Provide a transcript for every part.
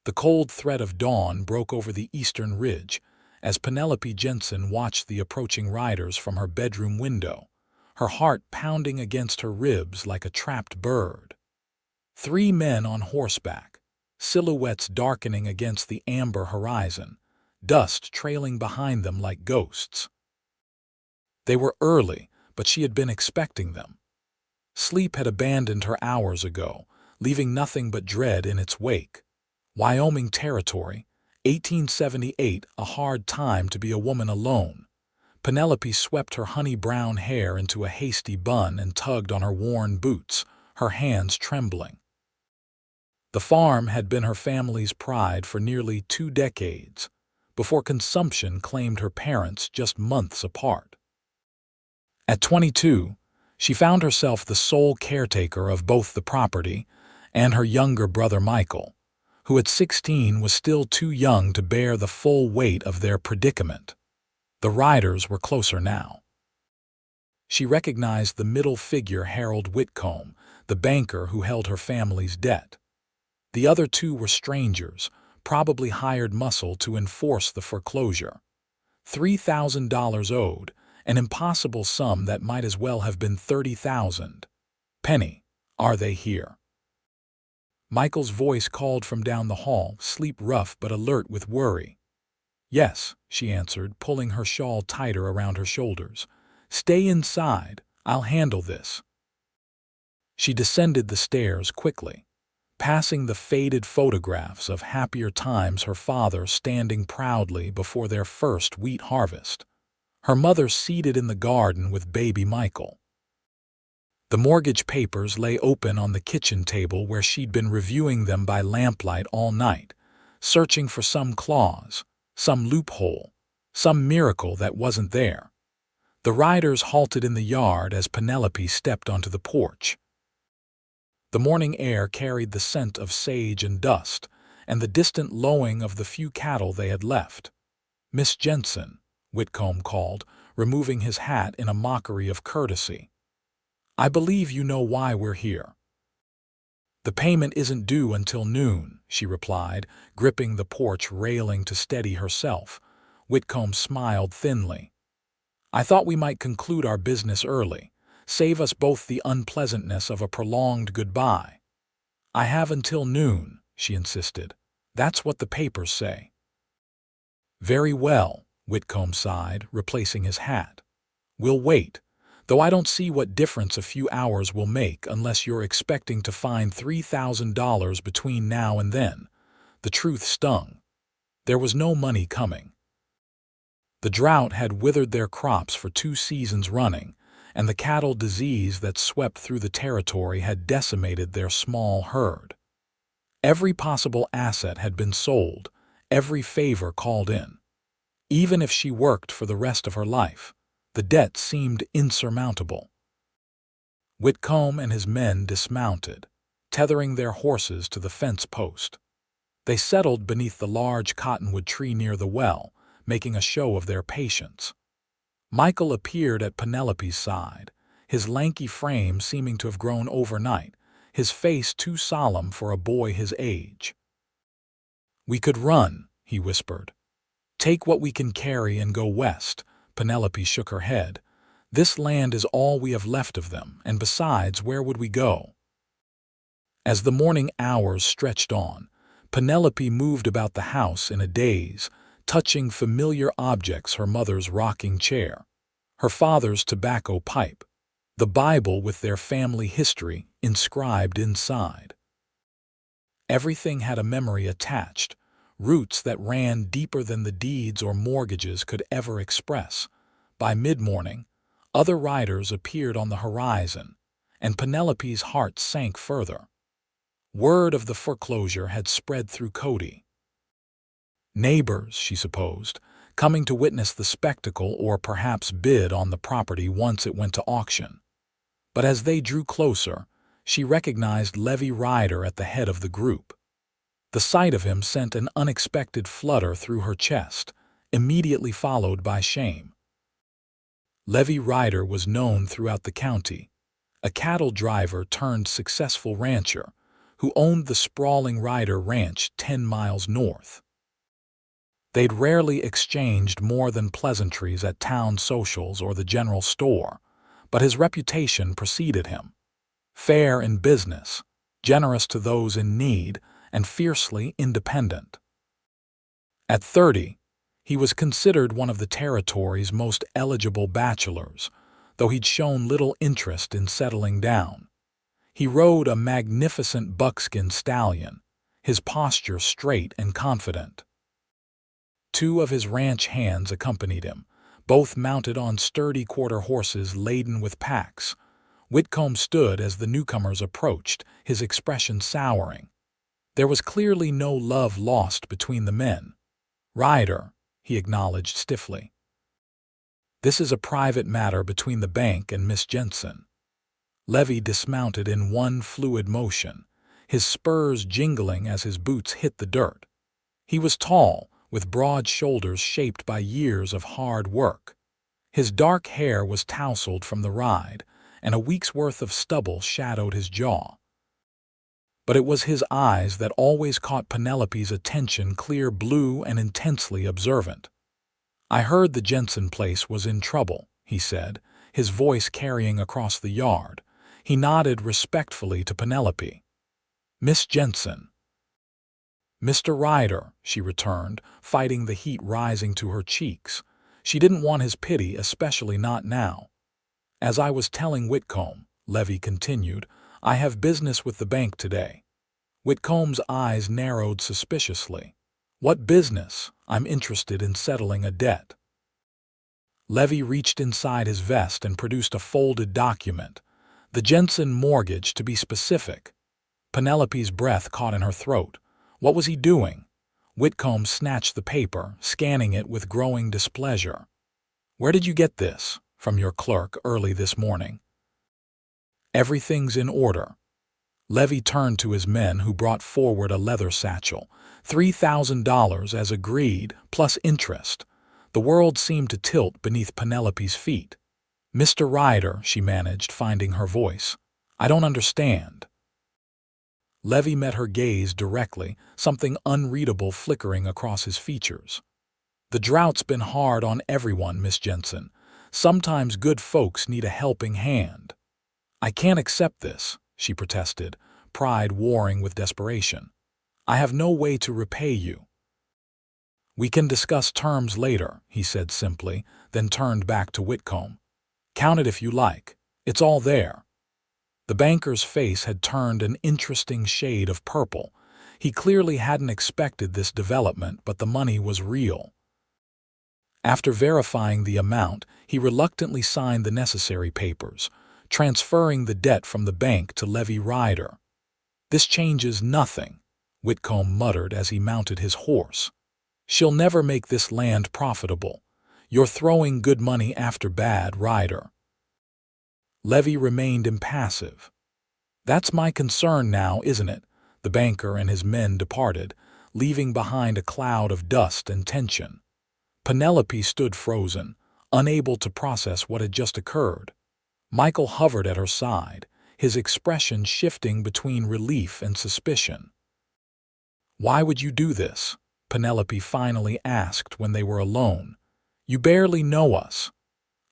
The cold threat of dawn broke over the eastern ridge as Penelope Jensen watched the approaching riders from her bedroom window, her heart pounding against her ribs like a trapped bird. 3 men on horseback, silhouettes darkening against the amber horizon, dust trailing behind them like ghosts. They were early, but she had been expecting them. Sleep had abandoned her hours ago, leaving nothing but dread in its wake. Wyoming Territory, 1878, a hard time to be a woman alone. Penelope swept her honey-brown hair into a hasty bun and tugged on her worn boots, her hands trembling. The farm had been her family's pride for nearly 2 decades, before consumption claimed her parents just months apart. At 22, she found herself the sole caretaker of both the property and her younger brother Michael, who at 16 was still too young to bear the full weight of their predicament. The Ryders were closer now. She recognized the middle figure, Harold Whitcomb, the banker who held her family's debt. The other 2 were strangers, probably hired muscle to enforce the foreclosure. $3,000 owed, an impossible sum that might as well have been $30,000. "Penny, are they here?" Michael's voice called from down the hall, sleep rough but alert with worry. "Yes," she answered, pulling her shawl tighter around her shoulders. "Stay inside. I'll handle this." She descended the stairs quickly, passing the faded photographs of happier times, her father standing proudly before their first wheat harvest, her mother seated in the garden with baby Michael. The mortgage papers lay open on the kitchen table where she'd been reviewing them by lamplight all night, searching for some clause, some loophole, some miracle that wasn't there. The Ryders halted in the yard as Penelope stepped onto the porch. The morning air carried the scent of sage and dust, and the distant lowing of the few cattle they had left. "Miss Jensen," Whitcomb called, removing his hat in a mockery of courtesy. "I believe you know why we're here." "The payment isn't due until noon," she replied, gripping the porch railing to steady herself. Whitcomb smiled thinly. "I thought we might conclude our business early, save us both the unpleasantness of a prolonged goodbye." "I have until noon," she insisted. "That's what the papers say." "Very well," Whitcomb sighed, replacing his hat. "We'll wait, though I don't see what difference a few hours will make unless you're expecting to find $3,000 between now and then." The truth stung. There was no money coming. The drought had withered their crops for 2 seasons running, and the cattle disease that swept through the territory had decimated their small herd. Every possible asset had been sold, every favor called in. Even if she worked for the rest of her life, the debt seemed insurmountable. Whitcomb and his men dismounted, tethering their horses to the fence post. They settled beneath the large cottonwood tree near the well, making a show of their patience. Michael appeared at Penelope's side, his lanky frame seeming to have grown overnight, his face too solemn for a boy his age. "We could run," he whispered. "Take what we can carry and go west." Penelope shook her head. "This land is all we have left of them, and besides, where would we go?" As the morning hours stretched on, Penelope moved about the house in a daze, touching familiar objects: her mother's rocking chair, her father's tobacco pipe, the Bible with their family history inscribed inside. Everything had a memory attached, roots that ran deeper than the deeds or mortgages could ever express. By mid-morning, other riders appeared on the horizon, and Penelope's heart sank further. Word of the foreclosure had spread through Cody. Neighbors, she supposed, coming to witness the spectacle or perhaps bid on the property once it went to auction. But as they drew closer, she recognized Levi Ryder at the head of the group. The sight of him sent an unexpected flutter through her chest, immediately followed by shame. Levi Ryder was known throughout the county, a cattle driver turned successful rancher, who owned the sprawling Ryder Ranch 10 miles north. They'd rarely exchanged more than pleasantries at town socials or the general store, but his reputation preceded him. Fair in business, generous to those in need, and fiercely independent. At 30, he was considered one of the territory's most eligible bachelors, though he'd shown little interest in settling down. He rode a magnificent buckskin stallion, his posture straight and confident. Two of his ranch hands accompanied him, both mounted on sturdy quarter horses laden with packs. Whitcomb stood as the newcomers approached, his expression souring. There was clearly no love lost between the men. "Ryder," he acknowledged stiffly. "This is a private matter between the bank and Miss Jensen." Levi dismounted in one fluid motion, his spurs jingling as his boots hit the dirt. He was tall, with broad shoulders shaped by years of hard work. His dark hair was tousled from the ride, and a week's worth of stubble shadowed his jaw. But it was his eyes that always caught Penelope's attention, clear blue and intensely observant. "I heard the Jensen place was in trouble," he said, his voice carrying across the yard. He nodded respectfully to Penelope. "Miss Jensen." "Mr. Ryder," she returned, fighting the heat rising to her cheeks. She didn't want his pity, especially not now. "As I was telling Whitcomb," Levi continued, "I have business with the bank today." Whitcomb's eyes narrowed suspiciously. "What business? I'm interested in settling a debt." Levi reached inside his vest and produced a folded document. The Jensen mortgage, to be specific. Penelope's breath caught in her throat. What was he doing? Whitcomb snatched the paper, scanning it with growing displeasure. "Where did you get this?" "From your clerk early this morning." "Everything's in order." Levi turned to his men, who brought forward a leather satchel. $3,000 as agreed, plus interest. The world seemed to tilt beneath Penelope's feet. "Mr. Ryder," she managed, finding her voice. "I don't understand." Levi met her gaze directly, something unreadable flickering across his features. "The drought's been hard on everyone, Miss Jensen. Sometimes good folks need a helping hand." "I can't accept this," she protested, pride warring with desperation. "I have no way to repay you." "We can discuss terms later," he said simply, then turned back to Whitcomb. "Count it if you like. It's all there." The banker's face had turned an interesting shade of purple. He clearly hadn't expected this development, but the money was real. After verifying the amount, he reluctantly signed the necessary papers, transferring the debt from the bank to Levi Ryder. "This changes nothing," Whitcomb muttered as he mounted his horse. "She'll never make this land profitable. You're throwing good money after bad, Ryder." Levi remained impassive. "That's my concern now, isn't it?" The banker and his men departed, leaving behind a cloud of dust and tension. Penelope stood frozen, unable to process what had just occurred. Michael hovered at her side, his expression shifting between relief and suspicion. "Why would you do this?" Penelope finally asked when they were alone. "You barely know us."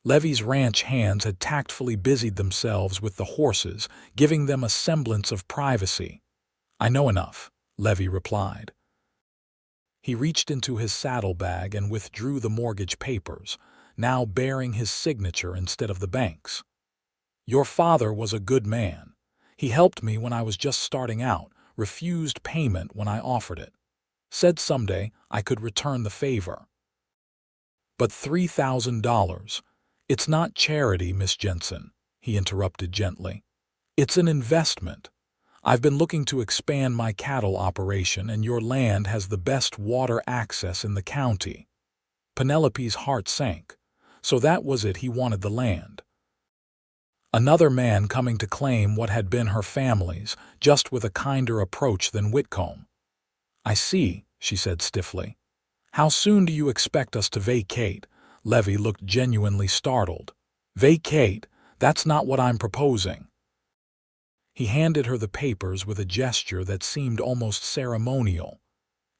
Levi's ranch hands had tactfully busied themselves with the horses, giving them a semblance of privacy. "I know enough," Levi replied. He reached into his saddlebag and withdrew the mortgage papers, now bearing his signature instead of the bank's. "Your father was a good man. He helped me when I was just starting out, refused payment when I offered it. Said someday I could return the favor." "But $3,000. It's not charity, Miss Jensen," he interrupted gently. "It's an investment. I've been looking to expand my cattle operation, and your land has the best water access in the county." Penelope's heart sank. So that was it, he wanted the land. Another man coming to claim what had been her family's, just with a kinder approach than Whitcomb. "I see," she said stiffly. "How soon do you expect us to vacate?" Levi looked genuinely startled. "Vacate? That's not what I'm proposing." He handed her the papers with a gesture that seemed almost ceremonial.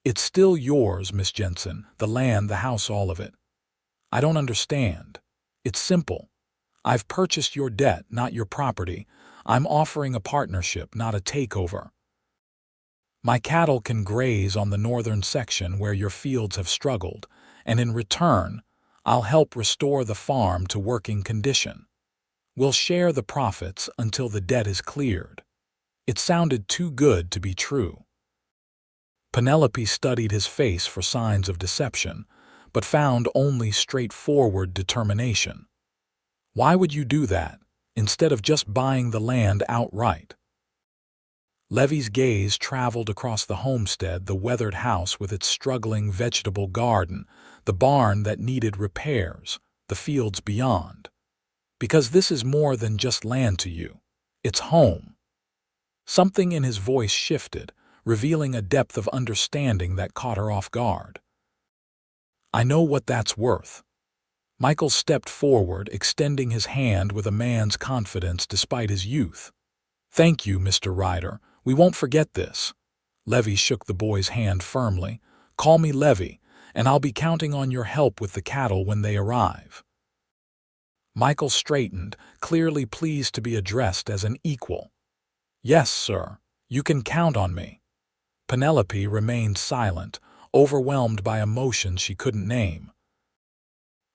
"It's still yours, Miss Jensen, the land, the house, all of it." "I don't understand." "It's simple. I've purchased your debt, not your property. I'm offering a partnership, not a takeover. My cattle can graze on the northern section where your fields have struggled, and in return, I'll help restore the farm to working condition. We'll share the profits until the debt is cleared." It sounded too good to be true. Penelope studied his face for signs of deception, but found only straightforward determination. "Why would you do that, instead of just buying the land outright?" Levi's gaze traveled across the homestead, the weathered house with its struggling vegetable garden, the barn that needed repairs, the fields beyond. "Because this is more than just land to you. It's home." Something in his voice shifted, revealing a depth of understanding that caught her off guard. "I know what that's worth." Michael stepped forward, extending his hand with a man's confidence despite his youth. "Thank you, Mr. Ryder. We won't forget this." Levi shook the boy's hand firmly. "Call me Levi, and I'll be counting on your help with the cattle when they arrive." Michael straightened, clearly pleased to be addressed as an equal. "Yes, sir. You can count on me." Penelope remained silent, overwhelmed by emotions she couldn't name.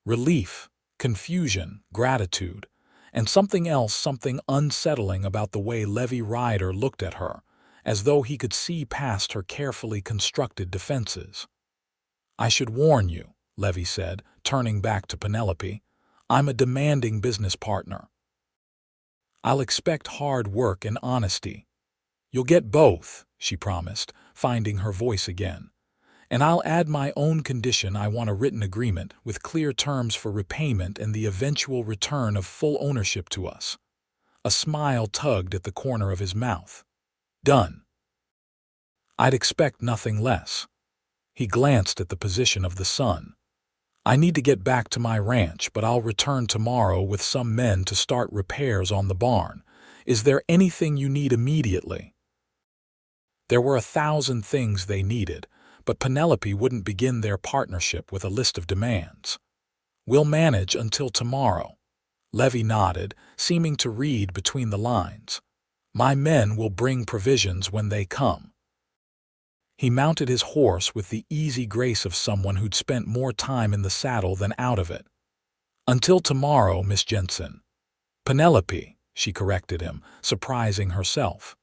Relief, confusion, gratitude, and something else, something unsettling about the way Levi Ryder looked at her, as though he could see past her carefully constructed defenses. "I should warn you," Levi said, turning back to Penelope. "I'm a demanding business partner. I'll expect hard work and honesty." "You'll get both," she promised, finding her voice again. "And I'll add my own condition. I want a written agreement with clear terms for repayment and the eventual return of full ownership to us." A smile tugged at the corner of his mouth. "Done." "I'd expect nothing less." He glanced at the position of the sun. "I need to get back to my ranch, but I'll return tomorrow with some men to start repairs on the barn. Is there anything you need immediately?" There were 1,000 things they needed, but Penelope wouldn't begin their partnership with a list of demands. "We'll manage until tomorrow." Levi nodded, seeming to read between the lines. "My men will bring provisions when they come." He mounted his horse with the easy grace of someone who'd spent more time in the saddle than out of it. "Until tomorrow, Miss Jensen." "Penelope," she corrected him, surprising herself.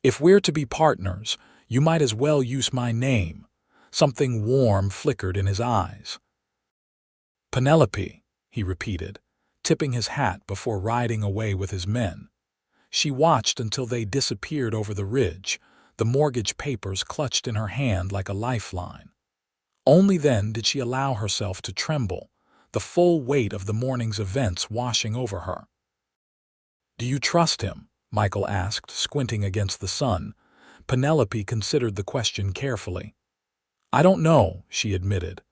"If we're to be partners, you might as well use my name." Something warm flickered in his eyes. "Penelope," he repeated, tipping his hat before riding away with his men. She watched until they disappeared over the ridge, the mortgage papers clutched in her hand like a lifeline. Only then did she allow herself to tremble, the full weight of the morning's events washing over her. "Do you trust him?" Michael asked, squinting against the sun. Penelope considered the question carefully. "I don't know," she admitted,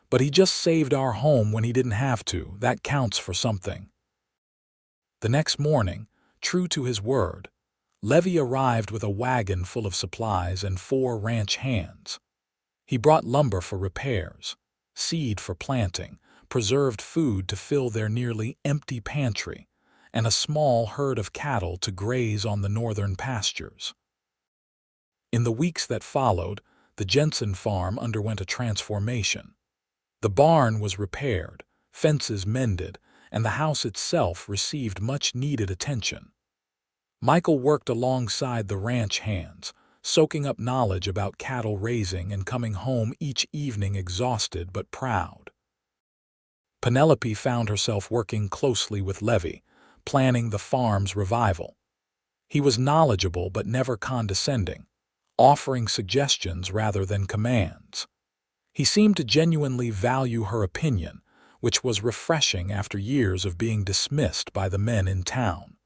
"but he just saved our home when he didn't have to. That counts for something." The next morning, true to his word, Levi arrived with a wagon full of supplies and 4 ranch hands. He brought lumber for repairs, seed for planting, preserved food to fill their nearly empty pantry, and a small herd of cattle to graze on the northern pastures. In the weeks that followed, the Jensen farm underwent a transformation. The barn was repaired, fences mended, and the house itself received much-needed attention. Michael worked alongside the ranch hands, soaking up knowledge about cattle raising and coming home each evening exhausted but proud. Penelope found herself working closely with Levi, planning the farm's revival. He was knowledgeable but never condescending, offering suggestions rather than commands. He seemed to genuinely value her opinion, which was refreshing after years of being dismissed by the men in town.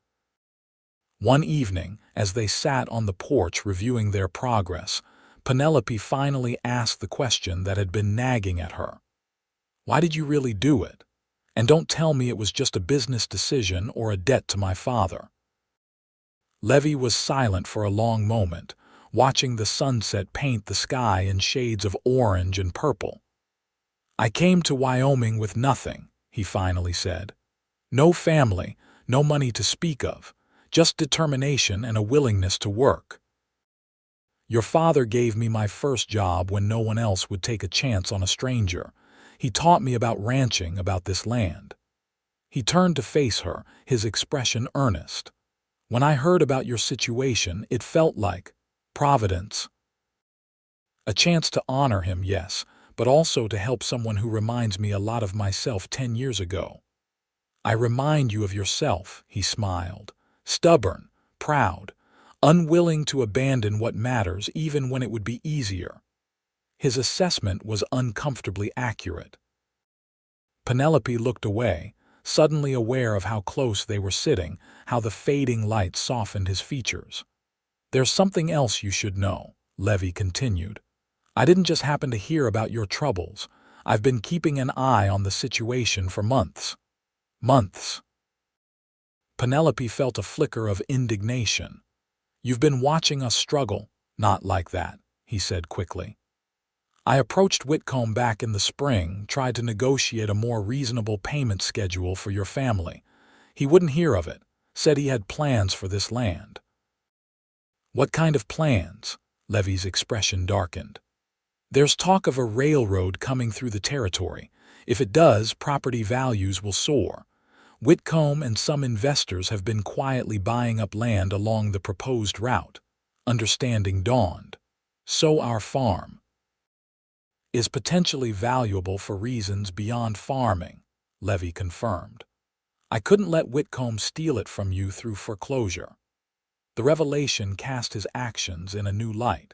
One evening, as they sat on the porch reviewing their progress, Penelope finally asked the question that had been nagging at her. "Why did you really do it? And don't tell me it was just a business decision or a debt to my father." Levi was silent for a long moment, watching the sunset paint the sky in shades of orange and purple. "I came to Wyoming with nothing," he finally said. "No family, no money to speak of, just determination and a willingness to work. Your father gave me my first job when no one else would take a chance on a stranger. He taught me about ranching, about this land." He turned to face her, his expression earnest. "When I heard about your situation, it felt like Providence. A chance to honor him, yes, but also to help someone who reminds me a lot of myself 10 years ago." "I remind you of yourself," he smiled. "Stubborn, proud, unwilling to abandon what matters even when it would be easier." His assessment was uncomfortably accurate. Penelope looked away, suddenly aware of how close they were sitting, how the fading light softened his features. "There's something else you should know," Levi continued. "I didn't just happen to hear about your troubles. I've been keeping an eye on the situation for months." "Months?" Penelope felt a flicker of indignation. "You've been watching us struggle." "Not like that," he said quickly. "I approached Whitcomb back in the spring, tried to negotiate a more reasonable payment schedule for your family. He wouldn't hear of it, said he had plans for this land." "What kind of plans?" Levi's expression darkened. "There's talk of a railroad coming through the territory. If it does, property values will soar. Whitcomb and some investors have been quietly buying up land along the proposed route." Understanding dawned. "So our farm is potentially valuable for reasons beyond farming," Levi confirmed. "I couldn't let Whitcomb steal it from you through foreclosure." The revelation cast his actions in a new light.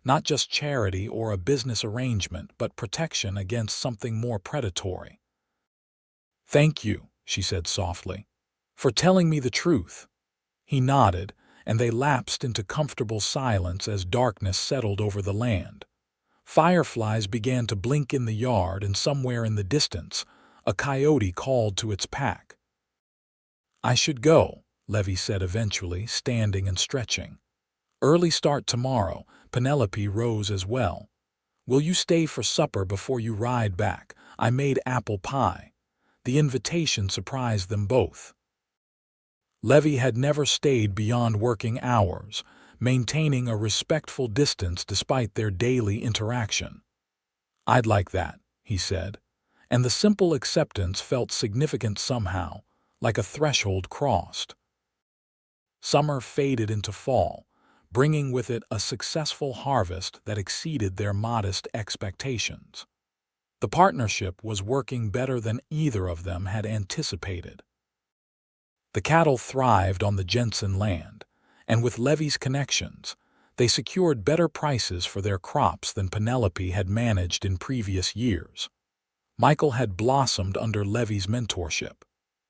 Not just charity or a business arrangement, but protection against something more predatory. "Thank you," she said softly, "for telling me the truth." He nodded, and they lapsed into comfortable silence as darkness settled over the land. Fireflies began to blink in the yard, and somewhere in the distance, a coyote called to its pack. "I should go," Levi said eventually, standing and stretching. "Early start tomorrow." Penelope rose as well. "Will you stay for supper before you ride back? I made apple pie." The invitation surprised them both. Levi had never stayed beyond working hours, maintaining a respectful distance despite their daily interaction. "I'd like that," he said, and the simple acceptance felt significant somehow, like a threshold crossed. Summer faded into fall, bringing with it a successful harvest that exceeded their modest expectations. The partnership was working better than either of them had anticipated. The cattle thrived on the Jensen land, and with Levi's connections, they secured better prices for their crops than Penelope had managed in previous years. Michael had blossomed under Levi's mentorship,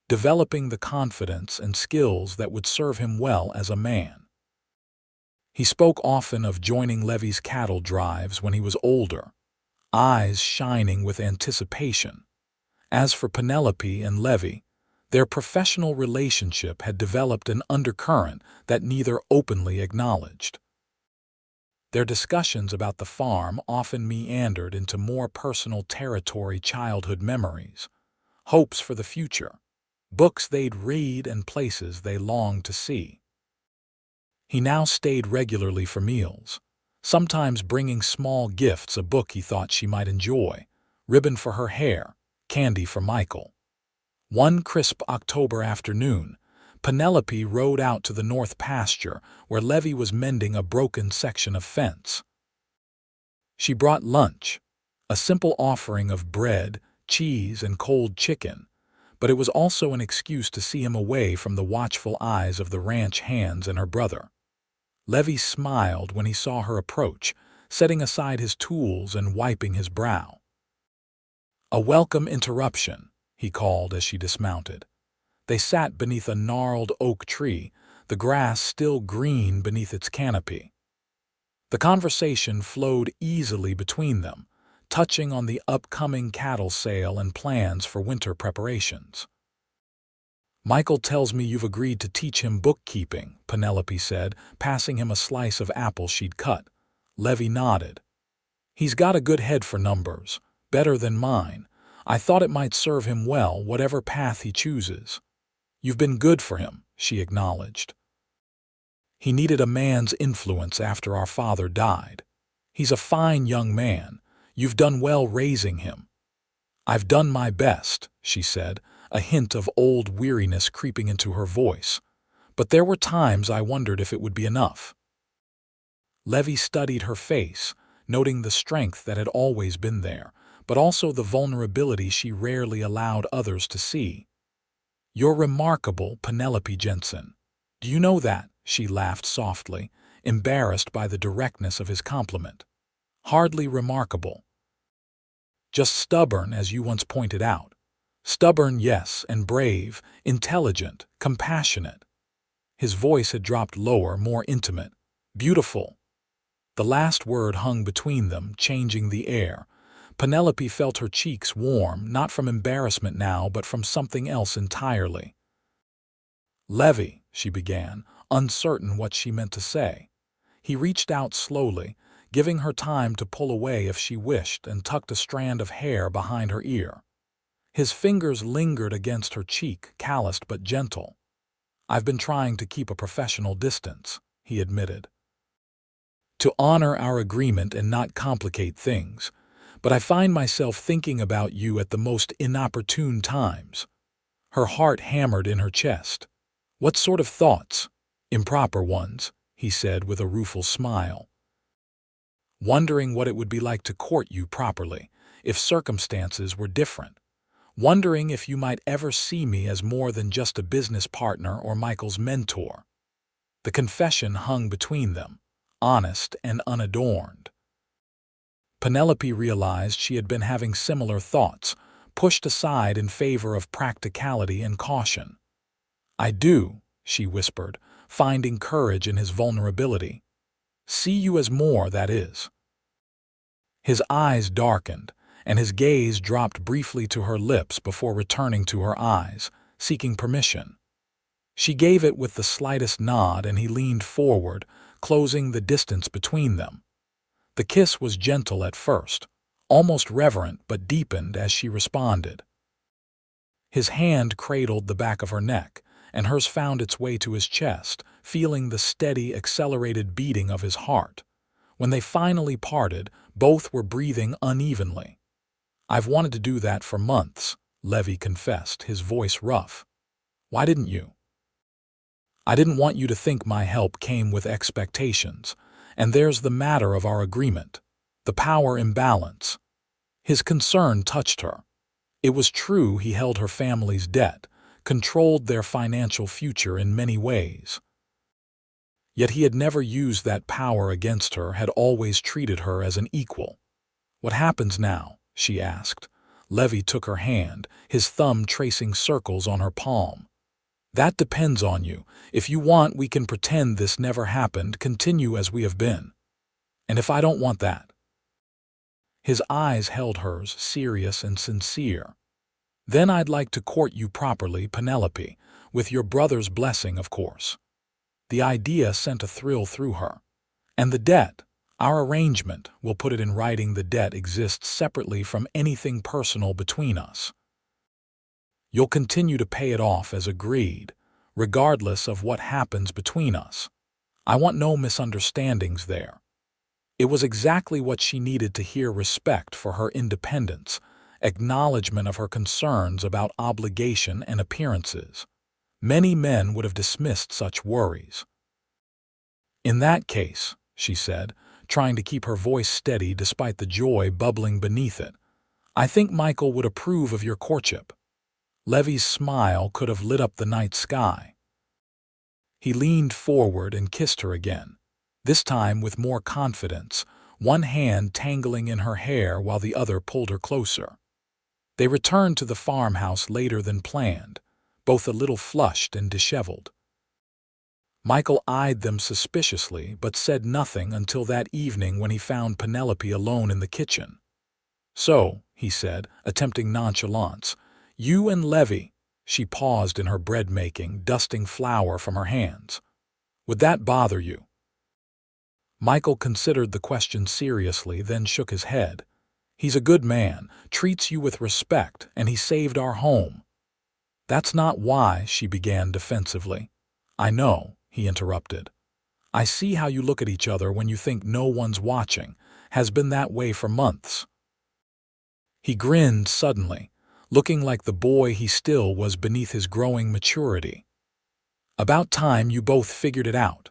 developing the confidence and skills that would serve him well as a man. He spoke often of joining Levi's cattle drives when he was older, eyes shining with anticipation. As for Penelope and Levi, their professional relationship had developed an undercurrent that neither openly acknowledged. Their discussions about the farm often meandered into more personal territory, childhood memories, hopes for the future, books they'd read and places they longed to see. He now stayed regularly for meals, sometimes bringing small gifts, a book he thought she might enjoy, ribbon for her hair, candy for Michael. One crisp October afternoon, Penelope rode out to the north pasture where Levi was mending a broken section of fence. She brought lunch, a simple offering of bread, cheese, and cold chicken, but it was also an excuse to see him away from the watchful eyes of the ranch hands and her brother. Levi smiled when he saw her approach, setting aside his tools and wiping his brow. "A welcome interruption," he called as she dismounted. They sat beneath a gnarled oak tree, the grass still green beneath its canopy. The conversation flowed easily between them, touching on the upcoming cattle sale and plans for winter preparations. Michael tells me you've agreed to teach him bookkeeping, Penelope said, passing him a slice of apple she'd cut. Levi nodded. He's got a good head for numbers, better than mine. I thought it might serve him well, whatever path he chooses. You've been good for him, she acknowledged. He needed a man's influence after our father died. He's a fine young man. You've done well raising him. I've done my best, she said, a hint of old weariness creeping into her voice. But there were times I wondered if it would be enough. Levi studied her face, noting the strength that had always been there, but also the vulnerability she rarely allowed others to see. You're remarkable, Penelope Jensen. Do you know that? She laughed softly, embarrassed by the directness of his compliment. Hardly remarkable. Just stubborn, as you once pointed out. Stubborn, yes, and brave, intelligent, compassionate. His voice had dropped lower, more intimate. Beautiful. The last word hung between them, changing the air. Penelope felt her cheeks warm, not from embarrassment now, but from something else entirely. Levi, she began, uncertain what she meant to say. He reached out slowly, giving her time to pull away if she wished, and tucked a strand of hair behind her ear. His fingers lingered against her cheek, calloused but gentle. I've been trying to keep a professional distance, he admitted. To honor our agreement and not complicate things, but I find myself thinking about you at the most inopportune times. Her heart hammered in her chest. What sort of thoughts? Improper ones, he said with a rueful smile. Wondering what it would be like to court you properly, if circumstances were different. Wondering if you might ever see me as more than just a business partner or Michael's mentor. The confession hung between them, honest and unadorned. Penelope realized she had been having similar thoughts, pushed aside in favor of practicality and caution. I do, she whispered, finding courage in his vulnerability. See you as more, that is. His eyes darkened, and his gaze dropped briefly to her lips before returning to her eyes, seeking permission. She gave it with the slightest nod, and he leaned forward, closing the distance between them. The kiss was gentle at first, almost reverent, but deepened as she responded. His hand cradled the back of her neck, and hers found its way to his chest, feeling the steady, accelerated beating of his heart. When they finally parted, both were breathing unevenly. I've wanted to do that for months, Levi confessed, his voice rough. Why didn't you? I didn't want you to think my help came with expectations. And there's the matter of our agreement, the power imbalance. His concern touched her. It was true he held her family's debt, controlled their financial future in many ways. Yet he had never used that power against her, had always treated her as an equal. What happens now? She asked. Levi took her hand, his thumb tracing circles on her palm. That depends on you. If you want, we can pretend this never happened, continue as we have been. And if I don't want that? His eyes held hers, serious and sincere. Then I'd like to court you properly, Penelope, with your brother's blessing, of course. The idea sent a thrill through her. And the debt, our arrangement, we'll put it in writing, the debt exists separately from anything personal between us. You'll continue to pay it off as agreed, regardless of what happens between us. I want no misunderstandings there. It was exactly what she needed to hear: respect for her independence, acknowledgement of her concerns about obligation and appearances. Many men would have dismissed such worries. In that case, she said, trying to keep her voice steady despite the joy bubbling beneath it, I think Michael would approve of your courtship. Levi's smile could have lit up the night sky. He leaned forward and kissed her again, this time with more confidence, one hand tangling in her hair while the other pulled her closer. They returned to the farmhouse later than planned, both a little flushed and disheveled. Michael eyed them suspiciously but said nothing until that evening when he found Penelope alone in the kitchen. So, he said, attempting nonchalance, you and Levi, She paused in her bread-making, dusting flour from her hands. "Would that bother you?" Michael considered the question seriously, then shook his head. "He's a good man, treats you with respect, and he saved our home." "That's not why," she began defensively. "I know," he interrupted. "I see how you look at each other when you think no one's watching. Has been that way for months." He grinned suddenly, looking like the boy he still was beneath his growing maturity. "About time you both figured it out."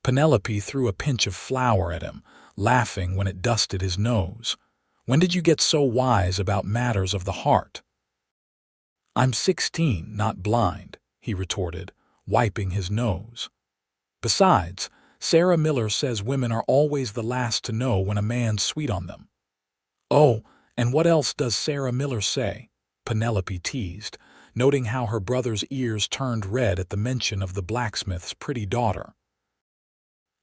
Penelope threw a pinch of flour at him, laughing when it dusted his nose. "When did you get so wise about matters of the heart?" "I'm 16, not blind," he retorted, wiping his nose. "Besides, Sarah Miller says women are always the last to know when a man's sweet on them." "Oh, and what else does Sarah Miller say?" Penelope teased, noting how her brother's ears turned red at the mention of the blacksmith's pretty daughter.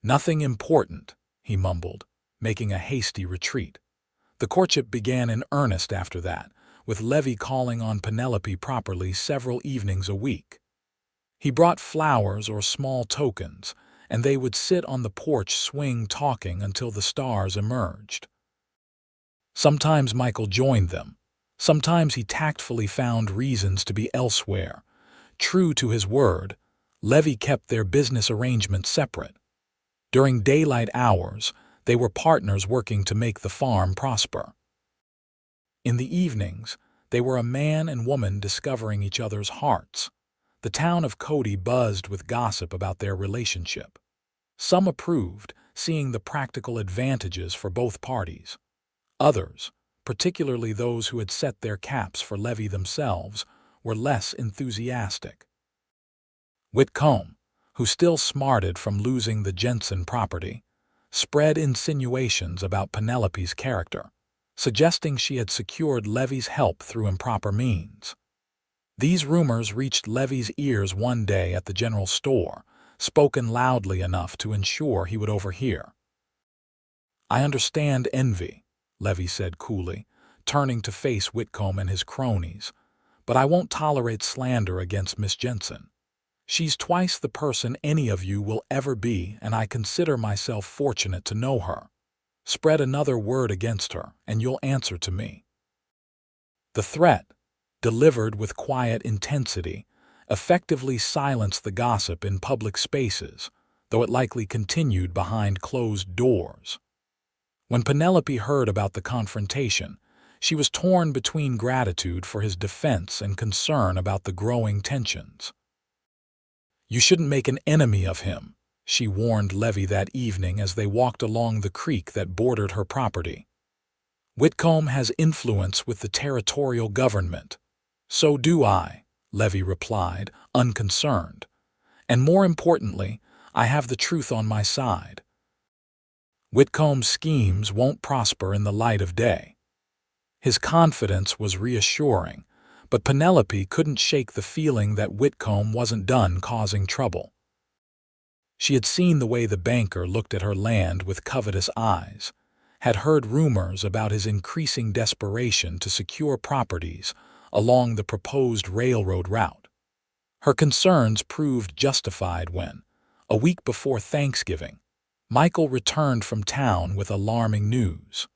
"Nothing important," he mumbled, making a hasty retreat. The courtship began in earnest after that, with Levi calling on Penelope properly several evenings a week. He brought flowers or small tokens, and they would sit on the porch swing talking until the stars emerged. Sometimes Michael joined them. Sometimes he tactfully found reasons to be elsewhere. True to his word, Levi kept their business arrangements separate. During daylight hours, they were partners working to make the farm prosper. In the evenings, they were a man and woman discovering each other's hearts. The town of Cody buzzed with gossip about their relationship. Some approved, seeing the practical advantages for both parties. Others, particularly those who had set their caps for Levi themselves, were less enthusiastic. Whitcomb, who still smarted from losing the Jensen property, spread insinuations about Penelope's character, suggesting she had secured Levi's help through improper means. These rumors reached Levi's ears one day at the general store, spoken loudly enough to ensure he would overhear. "I understand envy," Levi said coolly, turning to face Whitcomb and his cronies, "but I won't tolerate slander against Miss Jensen. She's twice the person any of you will ever be, and I consider myself fortunate to know her. Spread another word against her, and you'll answer to me." The threat, delivered with quiet intensity, effectively silenced the gossip in public spaces, though it likely continued behind closed doors. When Penelope heard about the confrontation, she was torn between gratitude for his defense and concern about the growing tensions. "You shouldn't make an enemy of him," she warned Levi that evening as they walked along the creek that bordered her property. "Whitcomb has influence with the territorial government." "So do I," Levi replied, unconcerned. "And more importantly, I have the truth on my side. Whitcomb's schemes won't prosper in the light of day." His confidence was reassuring, but Penelope couldn't shake the feeling that Whitcomb wasn't done causing trouble. She had seen the way the banker looked at her land with covetous eyes, had heard rumors about his increasing desperation to secure properties along the proposed railroad route. Her concerns proved justified when, a week before Thanksgiving, Michael returned from town with alarming news.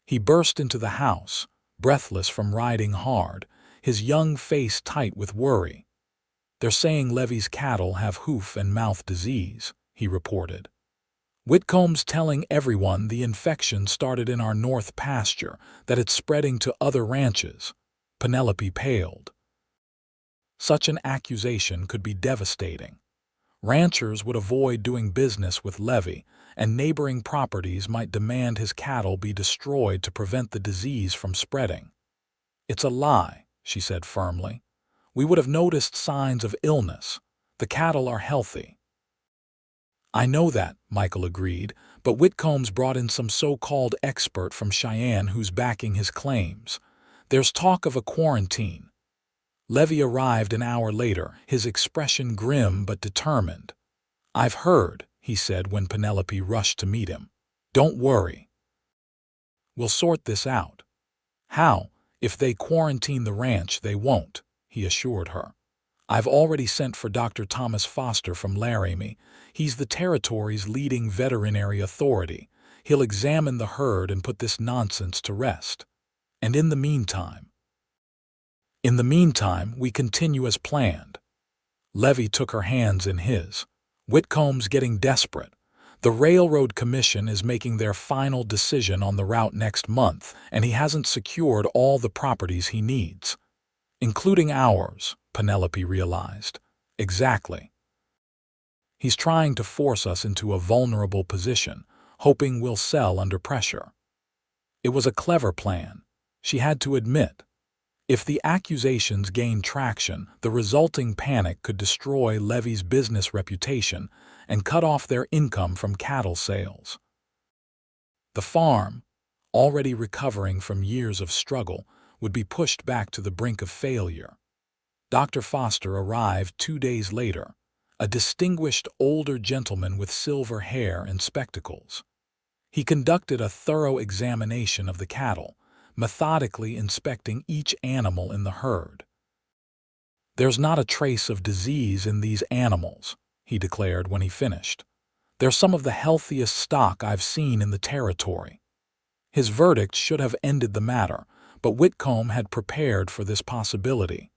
He burst into the house, breathless from riding hard, his young face tight with worry. "They're saying Levi's cattle have hoof and mouth disease," he reported. "Whitcomb's telling everyone the infection started in our north pasture, that it's spreading to other ranches." Penelope paled. Such an accusation could be devastating. Ranchers would avoid doing business with Levi, and neighboring properties might demand his cattle be destroyed to prevent the disease from spreading. "It's a lie," she said firmly. "We would have noticed signs of illness. The cattle are healthy." "I know that," Michael agreed, "but Whitcomb's brought in some so-called expert from Cheyenne who's backing his claims. There's talk of a quarantine." Levi arrived an hour later, his expression grim but determined. "I've heard," he said when Penelope rushed to meet him. "Don't worry. We'll sort this out." "How? If they quarantine the ranch, they won't," he assured her. "I've already sent for Dr. Thomas Foster from Laramie. He's the territory's leading veterinary authority. He'll examine the herd and put this nonsense to rest. And in the meantime, we continue as planned." Levi took her hands in his. "Whitcomb's getting desperate. The Railroad Commission is making their final decision on the route next month, and he hasn't secured all the properties he needs." "Including ours," Penelope realized. "Exactly. He's trying to force us into a vulnerable position, hoping we'll sell under pressure." It was a clever plan, she had to admit. If the accusations gained traction, the resulting panic could destroy Levi's business reputation and cut off their income from cattle sales. The farm, already recovering from years of struggle, would be pushed back to the brink of failure. Dr. Foster arrived 2 days later, a distinguished older gentleman with silver hair and spectacles. He conducted a thorough examination of the cattle, methodically inspecting each animal in the herd. "There's not a trace of disease in these animals," he declared when he finished. "They're some of the healthiest stock I've seen in the territory." His verdict should have ended the matter, but Whitcomb had prepared for this possibility.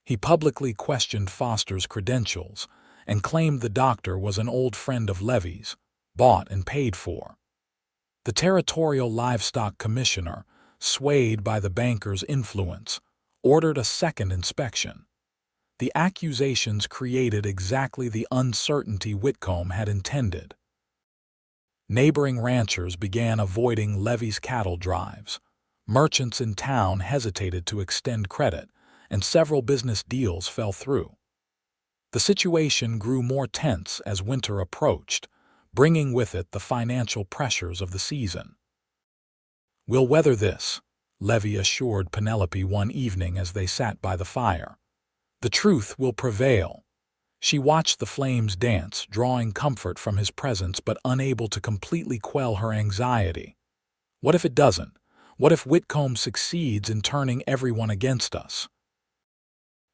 He publicly questioned Foster's credentials and claimed the doctor was an old friend of Levi's, bought and paid for. The territorial livestock commissioner, swayed by the banker's influence, ordered a second inspection. The accusations created exactly the uncertainty Whitcomb had intended. Neighboring ranchers began avoiding Levi's cattle drives. Merchants in town hesitated to extend credit, and several business deals fell through. The situation grew more tense as winter approached, bringing with it the financial pressures of the season. "We'll weather this," Levi assured Penelope one evening as they sat by the fire. "The truth will prevail." She watched the flames dance, drawing comfort from his presence but unable to completely quell her anxiety. What if it doesn't? What if Whitcomb succeeds in turning everyone against us?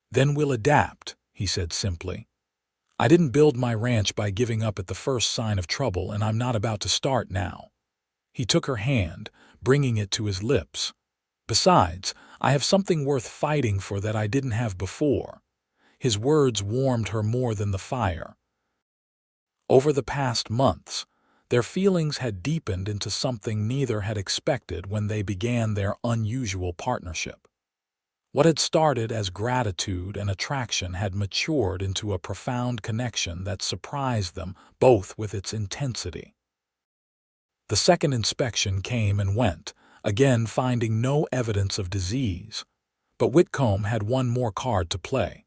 "Then we'll adapt," he said simply. "I didn't build my ranch by giving up at the first sign of trouble, and I'm not about to start now." He took her hand, bringing it to his lips. "Besides, I have something worth fighting for that I didn't have before." His words warmed her more than the fire. Over the past months, their feelings had deepened into something neither had expected when they began their unusual partnership. What had started as gratitude and attraction had matured into a profound connection that surprised them both with its intensity. The second inspection came and went, again finding no evidence of disease. But Whitcomb had one more card to play.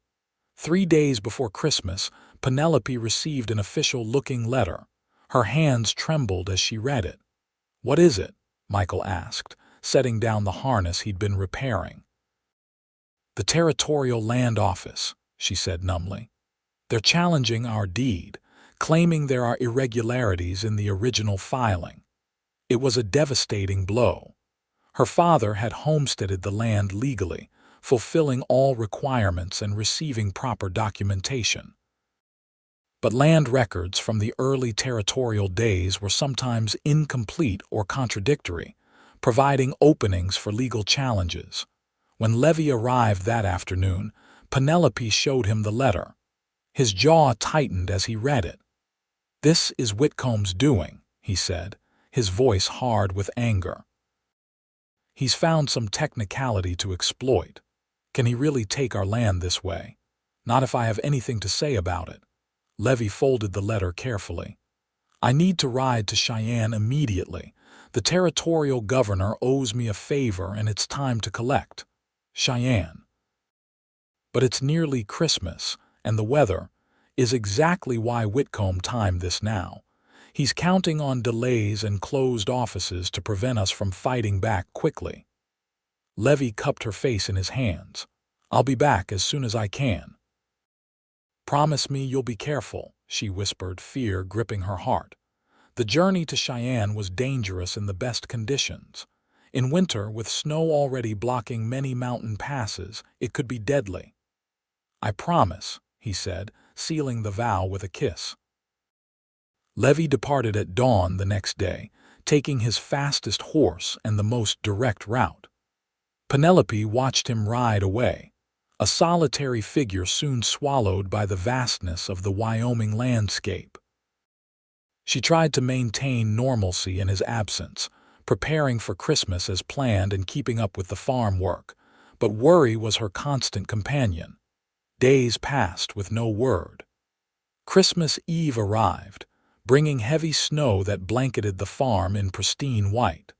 3 days before Christmas, Penelope received an official-looking letter. Her hands trembled as she read it. "What is it?" Michael asked, setting down the harness he'd been repairing. "The Territorial Land Office," she said numbly. "They're challenging our deed, claiming there are irregularities in the original filing." It was a devastating blow. Her father had homesteaded the land legally, fulfilling all requirements and receiving proper documentation. But land records from the early territorial days were sometimes incomplete or contradictory, providing openings for legal challenges. When Levi arrived that afternoon, Penelope showed him the letter. His jaw tightened as he read it. "This is Whitcomb's doing," he said, his voice hard with anger. "He's found some technicality to exploit. Can he really take our land this way? Not if I have anything to say about it." Levi folded the letter carefully. "I need to ride to Cheyenne immediately. The territorial governor owes me a favor and it's time to collect." Cheyenne. But it's nearly Christmas, and the weather is exactly why Whitcomb timed this now. He's counting on delays and closed offices to prevent us from fighting back quickly. Levi cupped her face in his hands. "I'll be back as soon as I can." "Promise me you'll be careful," she whispered, fear gripping her heart. The journey to Cheyenne was dangerous in the best conditions. In winter, with snow already blocking many mountain passes, it could be deadly. "I promise," he said, sealing the vow with a kiss. Levi departed at dawn the next day, taking his fastest horse and the most direct route. Penelope watched him ride away, a solitary figure soon swallowed by the vastness of the Wyoming landscape. She tried to maintain normalcy in his absence, preparing for Christmas as planned and keeping up with the farm work, but worry was her constant companion. Days passed with no word. Christmas Eve arrived, bringing heavy snow that blanketed the farm in pristine white.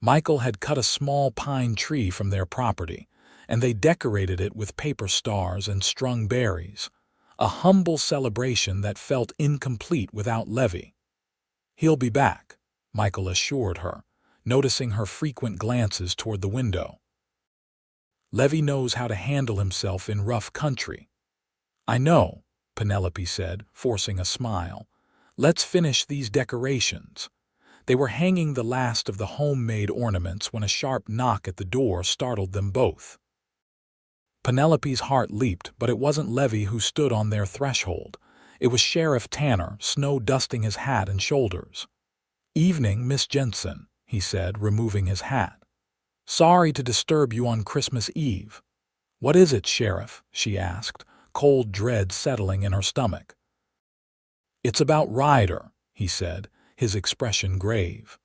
Michael had cut a small pine tree from their property, and they decorated it with paper stars and strung berries, a humble celebration that felt incomplete without Levi. "He'll be back," Michael assured her, noticing her frequent glances toward the window. "Levi knows how to handle himself in rough country." "I know," Penelope said, forcing a smile. "Let's finish these decorations." They were hanging the last of the homemade ornaments when a sharp knock at the door startled them both. Penelope's heart leaped, but it wasn't Levi who stood on their threshold. It was Sheriff Tanner, snow dusting his hat and shoulders. "Evening, Miss Jensen," he said, removing his hat. "Sorry to disturb you on Christmas Eve." "What is it, Sheriff?" she asked, cold dread settling in her stomach. "It's about Ryder," he said, his expression grave.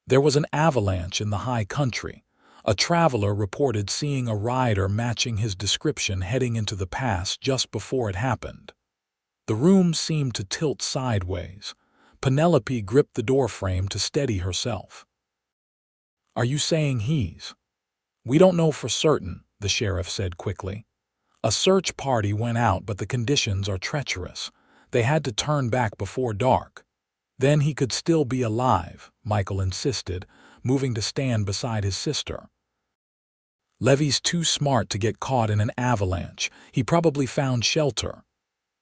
"There was an avalanche in the high country. A traveler reported seeing a rider matching his description heading into the pass just before it happened." The room seemed to tilt sideways. Penelope gripped the doorframe to steady herself. "Are you saying he's—" "We don't know for certain," the sheriff said quickly. "A search party went out, but the conditions are treacherous. They had to turn back before dark." "Then he could still be alive," Michael insisted, moving to stand beside his sister. "Levi's too smart to get caught in an avalanche. He probably found shelter."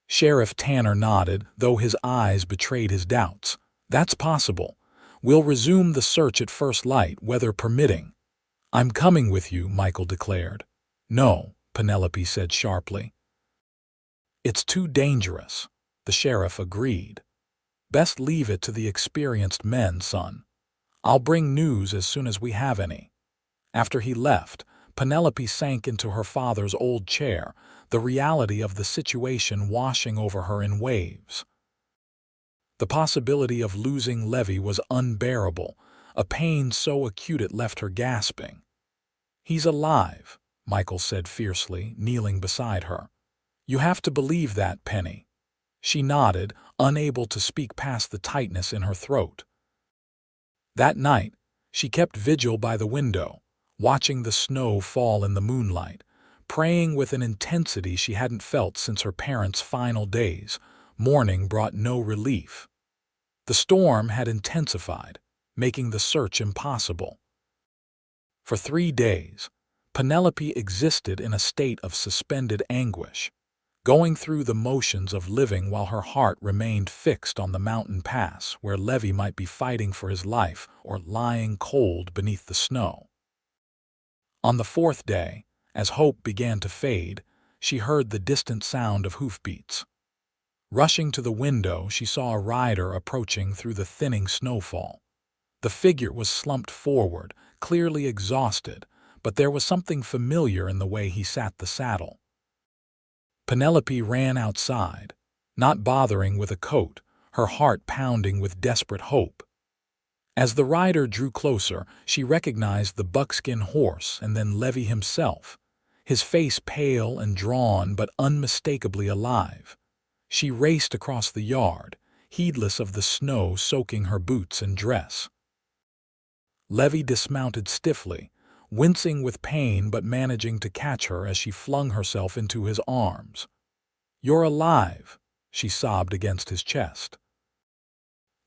Sheriff Tanner nodded, though his eyes betrayed his doubts. "That's possible. We'll resume the search at first light, weather permitting." "I'm coming with you," Michael declared. "No," Penelope said sharply. "It's too dangerous," the sheriff agreed. "Best leave it to the experienced men, son. I'll bring news as soon as we have any." After he left, Penelope sank into her father's old chair, the reality of the situation washing over her in waves. The possibility of losing Levi was unbearable, a pain so acute it left her gasping. "He's alive," Michael said fiercely, kneeling beside her. "You have to believe that, Penny." She nodded, unable to speak past the tightness in her throat. That night, she kept vigil by the window, watching the snow fall in the moonlight, praying with an intensity she hadn't felt since her parents' final days. Morning brought no relief. The storm had intensified, making the search impossible. For 3 days, Penelope existed in a state of suspended anguish, going through the motions of living while her heart remained fixed on the mountain pass where Levi might be fighting for his life or lying cold beneath the snow. On the 4th day, as hope began to fade, she heard the distant sound of hoofbeats. Rushing to the window, she saw a rider approaching through the thinning snowfall. The figure was slumped forward, clearly exhausted, but there was something familiar in the way he sat the saddle. Penelope ran outside, not bothering with a coat, her heart pounding with desperate hope. As the rider drew closer, she recognized the buckskin horse and then Levi himself, his face pale and drawn but unmistakably alive. She raced across the yard, heedless of the snow soaking her boots and dress. Levi dismounted stiffly, wincing with pain but managing to catch her as she flung herself into his arms. "You're alive," she sobbed against his chest.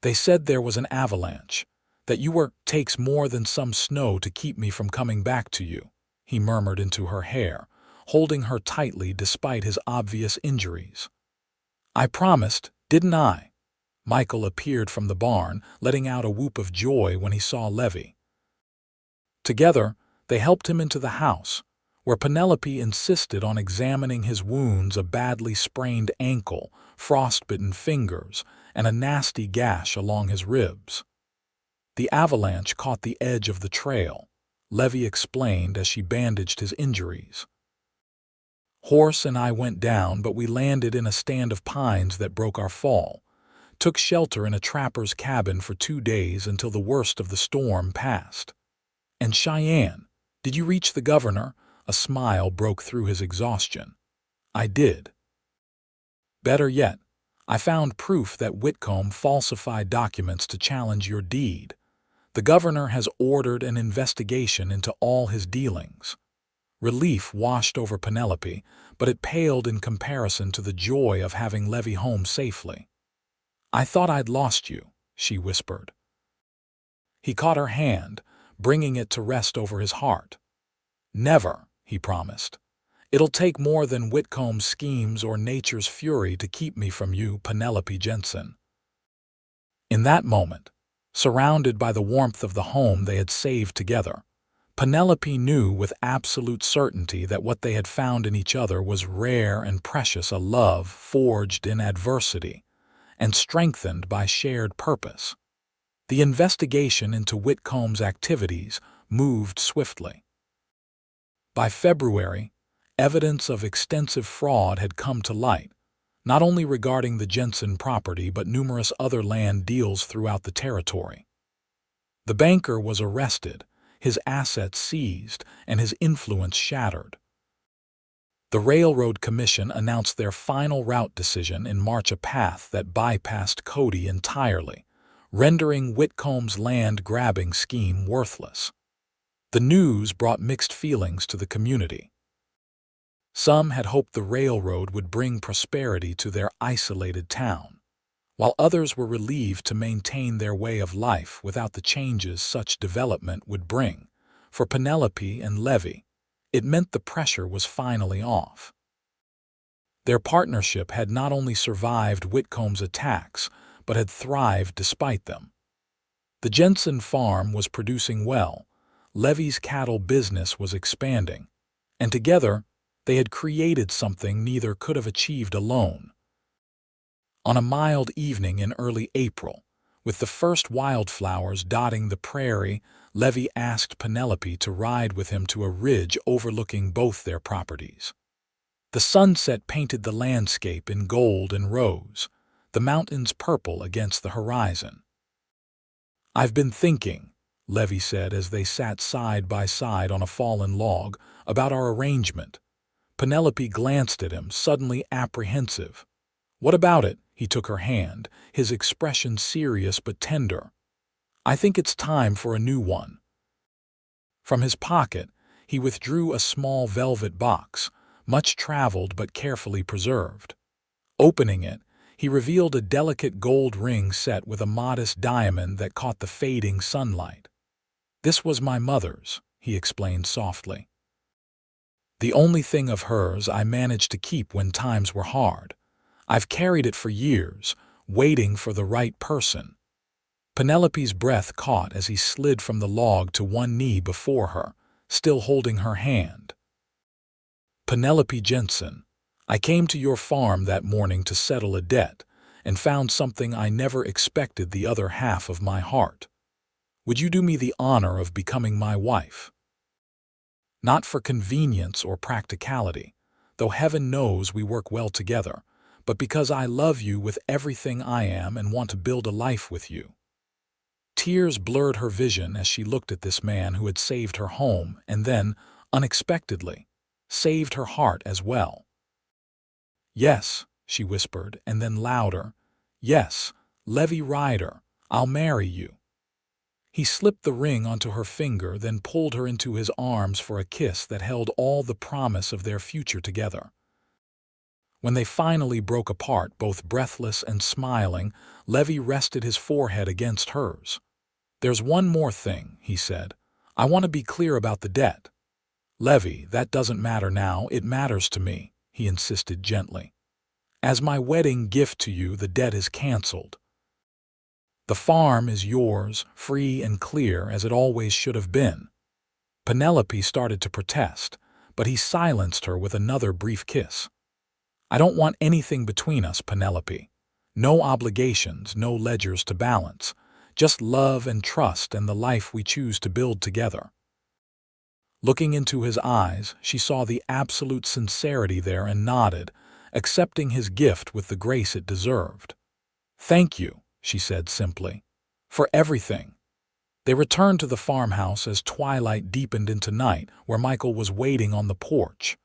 "They said there was an avalanche, that you were— takes more than some snow to keep me from coming back to you," he murmured into her hair, holding her tightly despite his obvious injuries. "I promised, didn't I?" Michael appeared from the barn, letting out a whoop of joy when he saw Levi. Together, they helped him into the house, where Penelope insisted on examining his wounds: a badly sprained ankle, frostbitten fingers, and a nasty gash along his ribs. The avalanche caught the edge of the trail, Levi explained as she bandaged his injuries. Horse and I went down, but we landed in a stand of pines that broke our fall, took shelter in a trapper's cabin for 2 days until the worst of the storm passed. And Cheyenne, did you reach the governor? A smile broke through his exhaustion. I did. Better yet, I found proof that Whitcomb falsified documents to challenge your deed. The governor has ordered an investigation into all his dealings. Relief washed over Penelope, but it paled in comparison to the joy of having Levi home safely. I thought I'd lost you, she whispered. He caught her hand, bringing it to rest over his heart. Never, he promised. It'll take more than Whitcomb's schemes or nature's fury to keep me from you, Penelope Jensen. In that moment, surrounded by the warmth of the home they had saved together, Penelope knew with absolute certainty that what they had found in each other was rare and precious: a love forged in adversity and strengthened by shared purpose. The investigation into Whitcomb's activities moved swiftly. By February, evidence of extensive fraud had come to light, not only regarding the Jensen property but numerous other land deals throughout the territory. The banker was arrested, his assets seized, and his influence shattered. The Railroad Commission announced their final route decision in March: a path that bypassed Cody entirely, rendering Whitcomb's land-grabbing scheme worthless. The news brought mixed feelings to the community. Some had hoped the railroad would bring prosperity to their isolated town, while others were relieved to maintain their way of life without the changes such development would bring. For Penelope and Levi, it meant the pressure was finally off. Their partnership had not only survived Whitcomb's attacks, but had thrived despite them. The Jensen farm was producing well, Levi's cattle business was expanding, and together they had created something neither could have achieved alone. On a mild evening in early April, with the first wildflowers dotting the prairie, Levi asked Penelope to ride with him to a ridge overlooking both their properties. The sunset painted the landscape in gold and rose, the mountains purple against the horizon. "I've been thinking," Levi said as they sat side by side on a fallen log, "about our arrangement." Penelope glanced at him, suddenly apprehensive. "What about it?" He took her hand, his expression serious but tender. "I think it's time for a new one." From his pocket, he withdrew a small velvet box, much traveled but carefully preserved. Opening it, he revealed a delicate gold ring set with a modest diamond that caught the fading sunlight. "This was my mother's," he explained softly. "The only thing of hers I managed to keep when times were hard. I've carried it for years, waiting for the right person." Penelope's breath caught as he slid from the log to one knee before her, still holding her hand. "Penelope Jensen, I came to your farm that morning to settle a debt, and found something I never expected: the other half of my heart. Would you do me the honor of becoming my wife? Not for convenience or practicality, though heaven knows we work well together, but because I love you with everything I am and want to build a life with you." Tears blurred her vision as she looked at this man who had saved her home and then, unexpectedly, saved her heart as well. "Yes," she whispered, and then louder, "Yes, Levi Ryder, I'll marry you." He slipped the ring onto her finger, then pulled her into his arms for a kiss that held all the promise of their future together. When they finally broke apart, both breathless and smiling, Levi rested his forehead against hers. "There's one more thing," he said. "I want to be clear about the debt." "Levi, that doesn't matter now. It matters to me," he insisted gently. "As my wedding gift to you, the debt is canceled. The farm is yours, free and clear as it always should have been." Penelope started to protest, but he silenced her with another brief kiss. "I don't want anything between us, Penelope. No obligations, no ledgers to balance. Just love and trust and the life we choose to build together." Looking into his eyes, she saw the absolute sincerity there and nodded, accepting his gift with the grace it deserved. "Thank you," she said simply, "for everything." They returned to the farmhouse as twilight deepened into night, where Michael was waiting on the porch.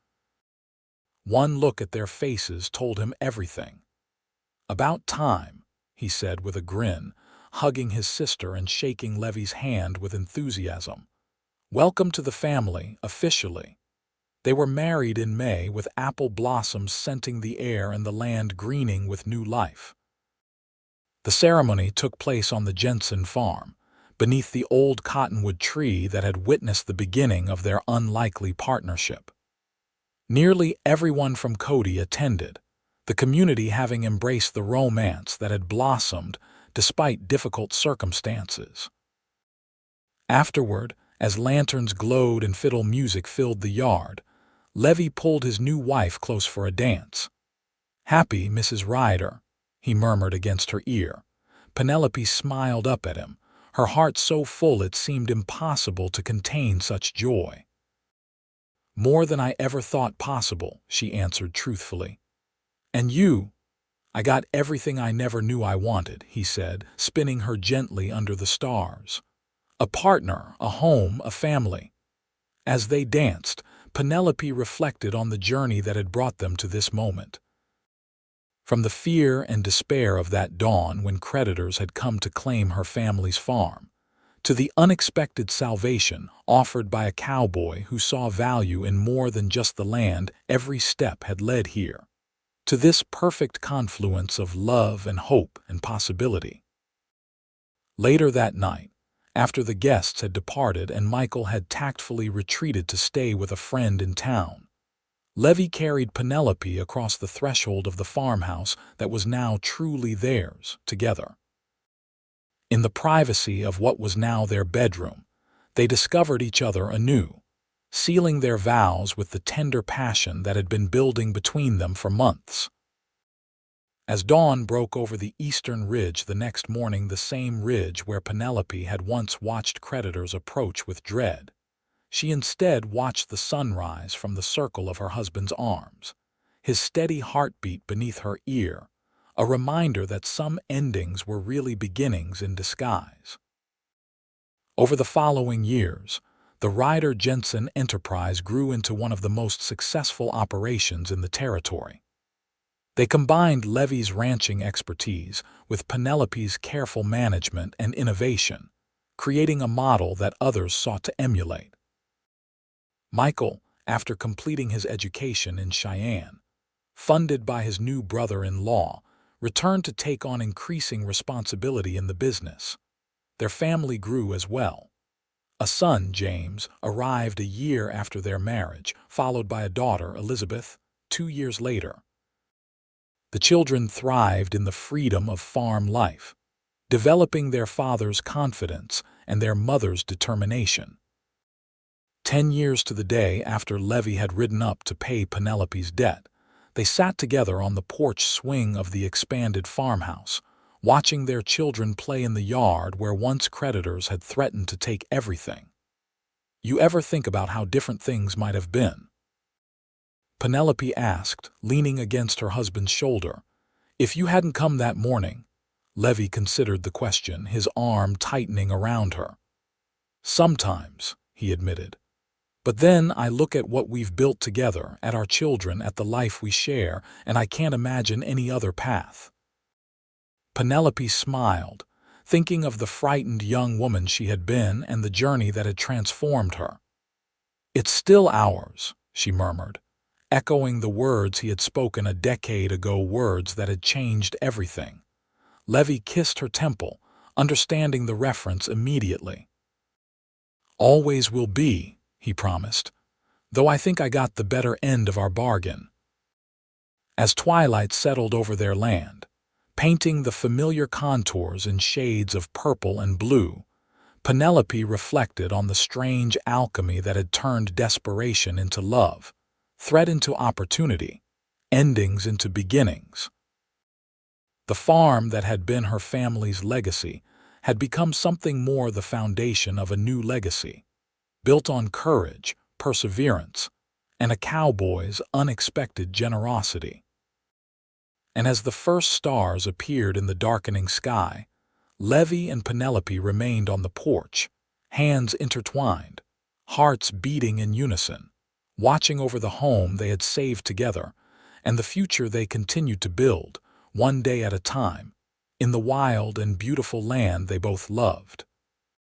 One look at their faces told him everything. "About time," he said with a grin, hugging his sister and shaking Levi's hand with enthusiasm. "Welcome to the family, officially." They were married in May, with apple blossoms scenting the air and the land greening with new life. The ceremony took place on the Jensen farm, beneath the old cottonwood tree that had witnessed the beginning of their unlikely partnership. Nearly everyone from Cody attended, the community having embraced the romance that had blossomed despite difficult circumstances. Afterward, as lanterns glowed and fiddle music filled the yard, Levi pulled his new wife close for a dance. "Happy, Mrs. Ryder," he murmured against her ear. Penelope smiled up at him, her heart so full it seemed impossible to contain such joy. "More than I ever thought possible," she answered truthfully. "And you?" "I got everything I never knew I wanted," he said, spinning her gently under the stars. "A partner, a home, a family." As they danced, Penelope reflected on the journey that had brought them to this moment. From the fear and despair of that dawn when creditors had come to claim her family's farm, to the unexpected salvation offered by a cowboy who saw value in more than just the land every step had led here, to this perfect confluence of love and hope and possibility. Later that night, after the guests had departed and Michael had tactfully retreated to stay with a friend in town, Levi carried Penelope across the threshold of the farmhouse that was now truly theirs, together. In the privacy of what was now their bedroom, they discovered each other anew, sealing their vows with the tender passion that had been building between them for months. As dawn broke over the eastern ridge the next morning, the same ridge where Penelope had once watched creditors approach with dread, she instead watched the sunrise from the circle of her husband's arms, his steady heartbeat beneath her ear, a reminder that some endings were really beginnings in disguise. Over the following years, the Ryder Jensen enterprise grew into one of the most successful operations in the territory. They combined Levi's ranching expertise with Penelope's careful management and innovation, creating a model that others sought to emulate. Michael, after completing his education in Cheyenne, funded by his new brother-in-law, returned to take on increasing responsibility in the business. Their family grew as well. A son, James, arrived a year after their marriage, followed by a daughter, Elizabeth, 2 years later. The children thrived in the freedom of farm life, developing their father's confidence and their mother's determination. 10 years to the day after Levi had ridden up to pay Penelope's debt, they sat together on the porch swing of the expanded farmhouse, watching their children play in the yard where once creditors had threatened to take everything. "You ever think about how different things might have been?" Penelope asked, leaning against her husband's shoulder. "If you hadn't come that morning?" Levi considered the question, his arm tightening around her. "Sometimes," he admitted. "But then I look at what we've built together, at our children, at the life we share, and I can't imagine any other path." Penelope smiled, thinking of the frightened young woman she had been and the journey that had transformed her. "It's still ours," she murmured, echoing the words he had spoken a decade ago, words that had changed everything. Levi kissed her temple, understanding the reference immediately. "Always will be," he promised, "though I think I got the better end of our bargain." As twilight settled over their land, painting the familiar contours in shades of purple and blue, Penelope reflected on the strange alchemy that had turned desperation into love, threat into opportunity, endings into beginnings. The farm that had been her family's legacy had become something more, the foundation of a new legacy, built on courage, perseverance, and a cowboy's unexpected generosity. And as the first stars appeared in the darkening sky, Levi and Penelope remained on the porch, hands intertwined, hearts beating in unison, watching over the home they had saved together and the future they continued to build, one day at a time, in the wild and beautiful land they both loved.